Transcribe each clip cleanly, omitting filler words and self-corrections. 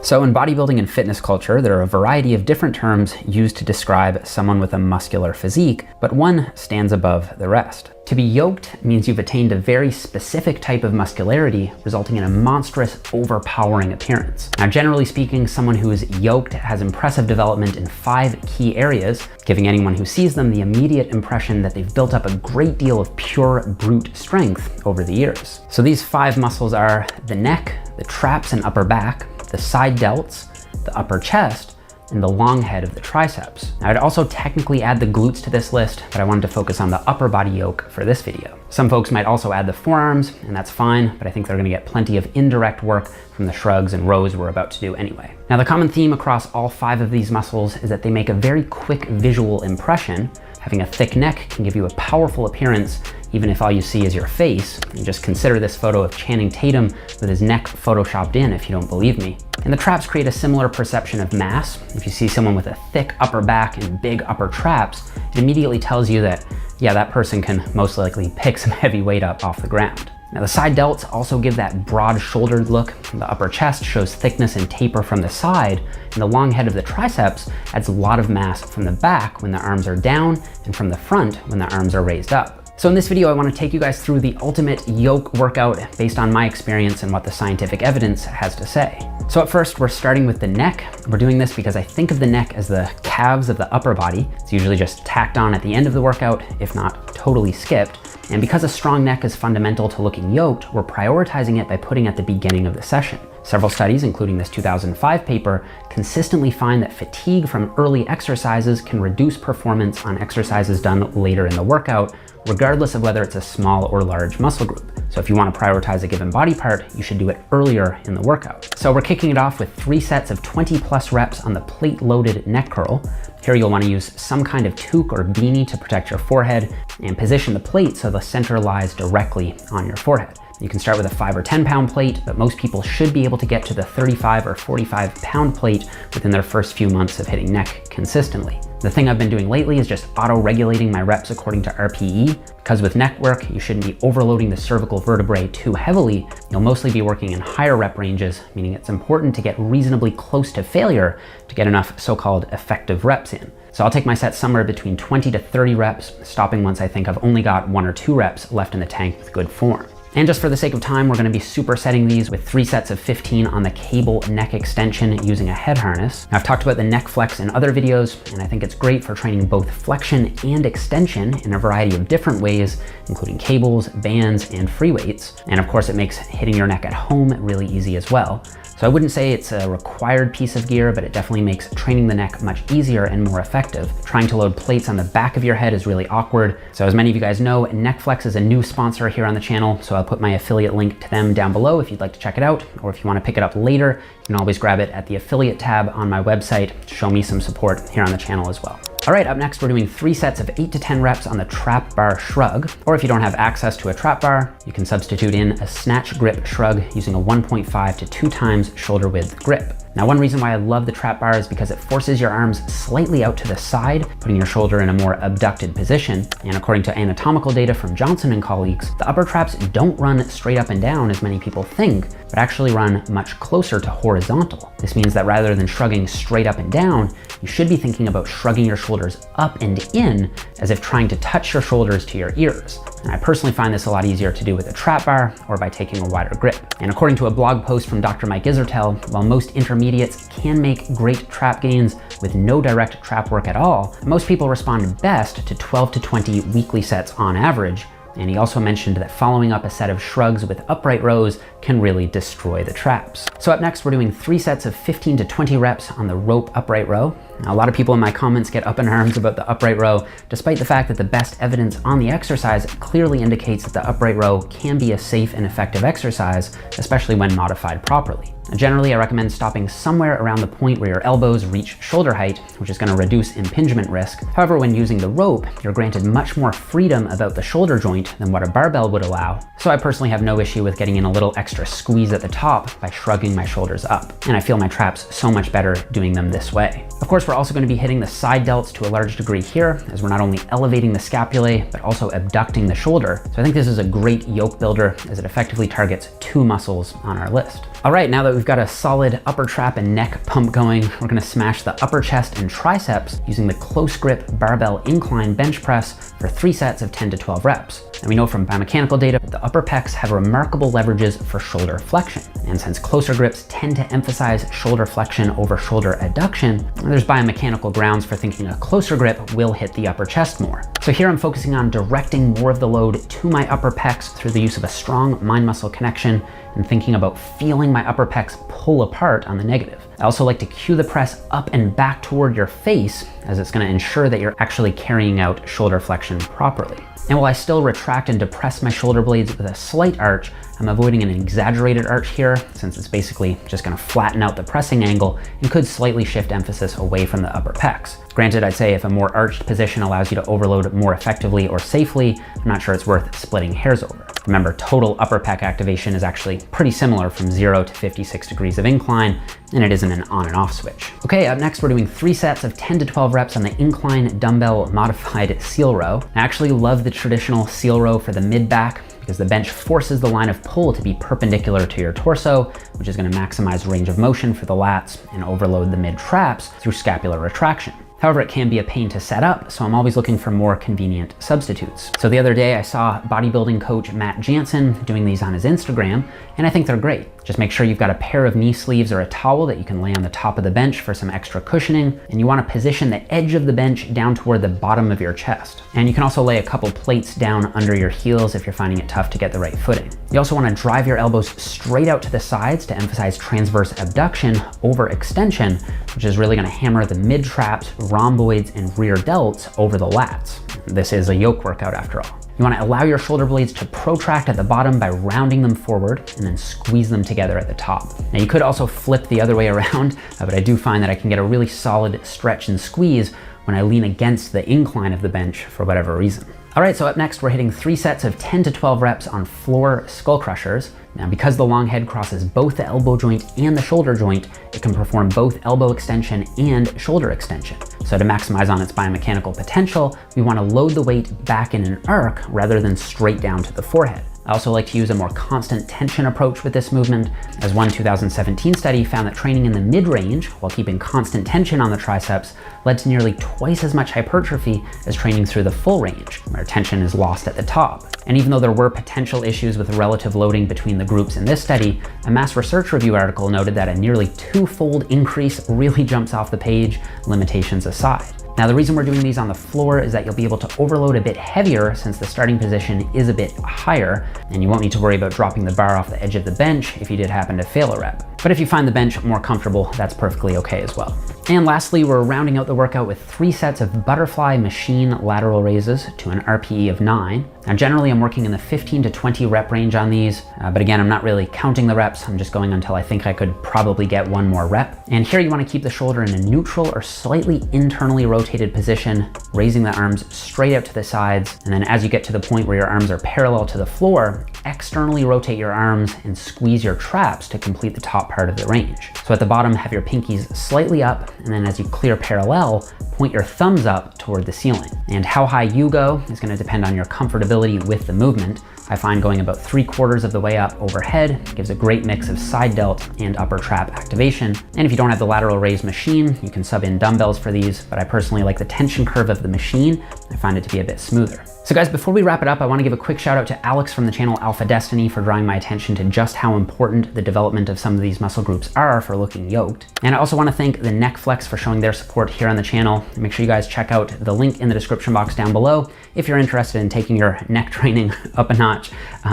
So in bodybuilding and fitness culture, there are a variety of different terms used to describe someone with a muscular physique, but one stands above the rest. To be yoked means you've attained a very specific type of muscularity, resulting in a monstrous, overpowering appearance. Now, generally speaking, someone who is yoked has impressive development in 5 key areas, giving anyone who sees them the immediate impression that they've built up a great deal of pure brute strength over the years. So these 5 muscles are the neck, the traps and upper back, the side delts, the upper chest, and the long head of the triceps. Now, I'd also technically add the glutes to this list, but I wanted to focus on the upper body yoke for this video. Some folks might also add the forearms, and that's fine, but I think they're gonna get plenty of indirect work from the shrugs and rows we're about to do anyway. Now, the common theme across all 5 of these muscles is that they make a very quick visual impression. Having a thick neck can give you a powerful appearance, even if all you see is your face. And just consider this photo of Channing Tatum with his neck photoshopped in if you don't believe me. And the traps create a similar perception of mass. If you see someone with a thick upper back and big upper traps, it immediately tells you that, yeah, that person can most likely pick some heavy weight up off the ground. Now, the side delts also give that broad-shouldered look. The upper chest shows thickness and taper from the side, and the long head of the triceps adds a lot of mass from the back when the arms are down and from the front when the arms are raised up. So in this video, I want to take you guys through the ultimate yoke workout based on my experience and what the scientific evidence has to say. So at first, we're starting with the neck. We're doing this because I think of the neck as the calves of the upper body. It's usually just tacked on at the end of the workout, if not totally skipped. And because a strong neck is fundamental to looking yoked, we're prioritizing it by putting it at the beginning of the session. Several studies, including this 2005 paper, consistently find that fatigue from early exercises can reduce performance on exercises done later in the workout, regardless of whether it's a small or large muscle group. So if you want to prioritize a given body part, you should do it earlier in the workout. So we're kicking it off with 3 sets of 20+ reps on the plate-loaded neck curl. Here you'll want to use some kind of toque or beanie to protect your forehead and position the plate so the center lies directly on your forehead. You can start with a 5 or 10 pound plate, but most people should be able to get to the 35 or 45 pound plate within their first few months of hitting neck consistently. The thing I've been doing lately is just auto-regulating my reps according to RPE, because with neck work, you shouldn't be overloading the cervical vertebrae too heavily. You'll mostly be working in higher rep ranges, meaning it's important to get reasonably close to failure to get enough so-called effective reps in. So I'll take my sets somewhere between 20 to 30 reps, stopping once I think I've only got 1 or 2 reps left in the tank with good form. And just for the sake of time, we're gonna be supersetting these with 3 sets of 15 on the cable neck extension using a head harness. Now, I've talked about the neck flex in other videos, and I think it's great for training both flexion and extension in a variety of different ways, including cables, bands, and free weights. And of course, it makes hitting your neck at home really easy as well. So I wouldn't say it's a required piece of gear, but it definitely makes training the neck much easier and more effective. Trying to load plates on the back of your head is really awkward. So as many of you guys know, NeckFlex is a new sponsor here on the channel, so I'll put my affiliate link to them down below if you'd like to check it out, or if you want to pick it up later, you can always grab it at the affiliate tab on my website to show me some support here on the channel as well. All right, up next, we're doing 3 sets of 8 to 10 reps on the trap bar shrug. Or if you don't have access to a trap bar, you can substitute in a snatch grip shrug using a 1.5 to 2 times shoulder width grip. Now, one reason why I love the trap bar is because it forces your arms slightly out to the side, putting your shoulder in a more abducted position. And according to anatomical data from Johnson and colleagues, the upper traps don't run straight up and down as many people think, but actually run much closer to horizontal. This means that rather than shrugging straight up and down, you should be thinking about shrugging your shoulders up and in as if trying to touch your shoulders to your ears. And I personally find this a lot easier to do with a trap bar or by taking a wider grip. And according to a blog post from Dr. Mike Isertel, while most intermediates can make great trap gains with no direct trap work at all, most people respond best to 12 to 20 weekly sets on average. And he also mentioned that following up a set of shrugs with upright rows can really destroy the traps. So up next, we're doing 3 sets of 15 to 20 reps on the rope upright row. Now, a lot of people in my comments get up in arms about the upright row, despite the fact that the best evidence on the exercise clearly indicates that the upright row can be a safe and effective exercise, especially when modified properly. Now, generally, I recommend stopping somewhere around the point where your elbows reach shoulder height, which is going to reduce impingement risk. However, when using the rope, you're granted much more freedom about the shoulder joint than what a barbell would allow. So I personally have no issue with getting in a little extra squeeze at the top by shrugging my shoulders up. And I feel my traps so much better doing them this way. Of course, we're also going to be hitting the side delts to a large degree here, as we're not only elevating the scapulae, but also abducting the shoulder. So I think this is a great yoke builder as it effectively targets 2 muscles on our list. All right, now that we've got a solid upper trap and neck pump going, we're gonna smash the upper chest and triceps using the close grip barbell incline bench press for 3 sets of 10 to 12 reps. And we know from biomechanical data that the upper pecs have remarkable leverages for shoulder flexion. And since closer grips tend to emphasize shoulder flexion over shoulder adduction, there's biomechanical grounds for thinking a closer grip will hit the upper chest more. So here I'm focusing on directing more of the load to my upper pecs through the use of a strong mind-muscle connection and thinking about feeling my upper pecs pull apart on the negative. I also like to cue the press up and back toward your face, as it's going to ensure that you're actually carrying out shoulder flexion properly. And while I still retract and depress my shoulder blades with a slight arch, I'm avoiding an exaggerated arch here, since it's basically just going to flatten out the pressing angle and could slightly shift emphasis away from the upper pecs. Granted, I'd say if a more arched position allows you to overload more effectively or safely, I'm not sure it's worth splitting hairs over. Remember, total upper pec activation is actually pretty similar from 0 to 56 degrees of incline, and it isn't an on and off switch. Okay, up next we're doing 3 sets of 10 to 12 reps on the incline dumbbell modified seal row. I actually love the traditional seal row for the mid back because the bench forces the line of pull to be perpendicular to your torso, which is going to maximize range of motion for the lats and overload the mid traps through scapular retraction. However, it can be a pain to set up, so I'm always looking for more convenient substitutes. So the other day I saw bodybuilding coach Matt Jansen doing these on his Instagram, and I think they're great. Just make sure you've got a pair of knee sleeves or a towel that you can lay on the top of the bench for some extra cushioning, and you want to position the edge of the bench down toward the bottom of your chest. And you can also lay a couple plates down under your heels if you're finding it tough to get the right footing. You also want to drive your elbows straight out to the sides to emphasize transverse abduction over extension, which is really going to hammer the mid traps, rhomboids, and rear delts over the lats. This is a yoke workout after all. You want to allow your shoulder blades to protract at the bottom by rounding them forward and then squeeze them together at the top. Now you could also flip the other way around, but I do find that I can get a really solid stretch and squeeze when I lean against the incline of the bench for whatever reason. All right, so up next we're hitting 3 sets of 10 to 12 reps on floor skull crushers. Now because the long head crosses both the elbow joint and the shoulder joint, it can perform both elbow extension and shoulder extension. So to maximize on its biomechanical potential, we want to load the weight back in an arc rather than straight down to the forehead. I also like to use a more constant tension approach with this movement, as one 2017 study found that training in the mid-range while keeping constant tension on the triceps led to nearly twice as much hypertrophy as training through the full range, where tension is lost at the top. And even though there were potential issues with relative loading between the groups in this study, a Mass Research Review article noted that a nearly 2-fold increase really jumps off the page, limitations aside. Now the reason we're doing these on the floor is that you'll be able to overload a bit heavier since the starting position is a bit higher, and you won't need to worry about dropping the bar off the edge of the bench if you did happen to fail a rep. But if you find the bench more comfortable, that's perfectly okay as well. And lastly, we're rounding out the workout with 3 sets of butterfly machine lateral raises to an RPE of 9. Now generally I'm working in the 15 to 20 rep range on these, but again, I'm not really counting the reps. I'm just going until I think I could probably get 1 more rep. And here you want to keep the shoulder in a neutral or slightly internally rotated position, raising the arms straight out to the sides. And then as you get to the point where your arms are parallel to the floor, externally rotate your arms and squeeze your traps to complete the top part of the range. So at the bottom, have your pinkies slightly up, and then as you clear parallel, point your thumbs up toward the ceiling. And how high you go is going to depend on your comfortability with the movement. I find going about 3/4 of the way up overhead gives a great mix of side delt and upper trap activation. And if you don't have the lateral raise machine, you can sub in dumbbells for these, but I personally like the tension curve of the machine. I find it to be a bit smoother. So guys, before we wrap it up, I want to give a quick shout out to Alex from the channel Alpha Destiny for drawing my attention to just how important the development of some of these muscle groups are for looking yoked. And I also want to thank the Neck Flex for showing their support here on the channel. Make sure you guys check out the link in the description box down below if you're interested in taking your neck training up a notch,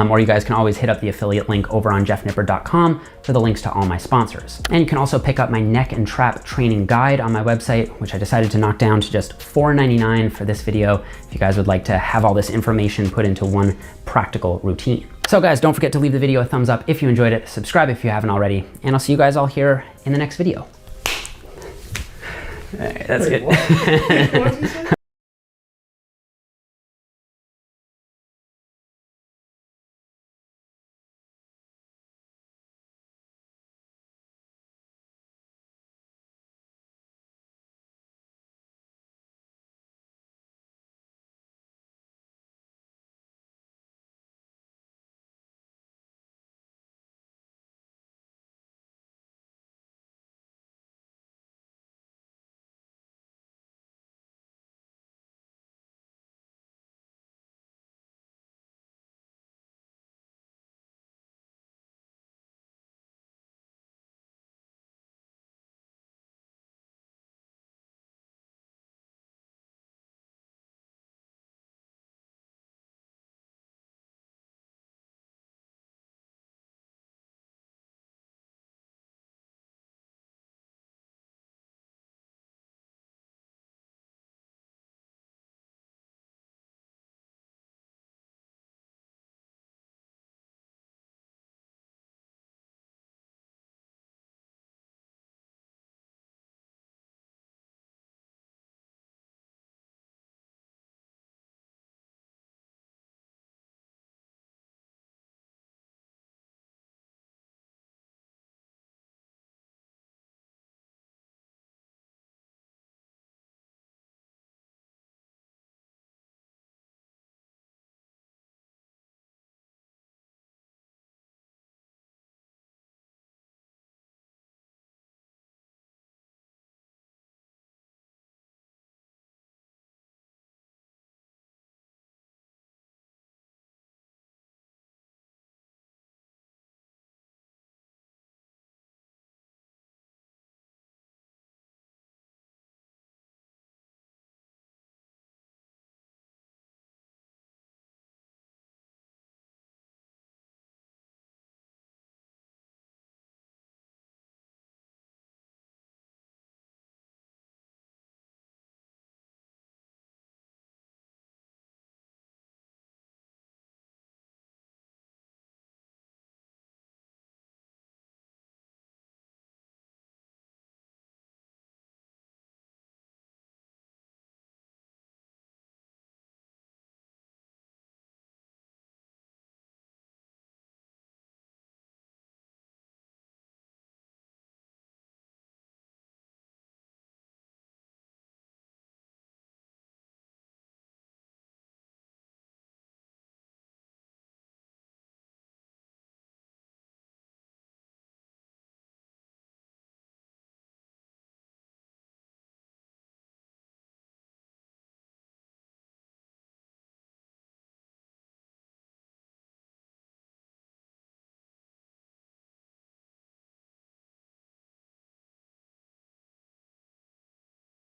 or you guys can always hit up the affiliate link over on jeffnippard.com for the links to all my sponsors. And you can also pick up my neck and trap training guide on my website, which I decided to knock down to just $4.99 for this video if you guys would like to have all this information put into one practical routine. So guys, don't forget to leave the video a thumbs up if you enjoyed it, subscribe if you haven't already, and I'll see you guys all here in the next video. All right, that's good. What did you say?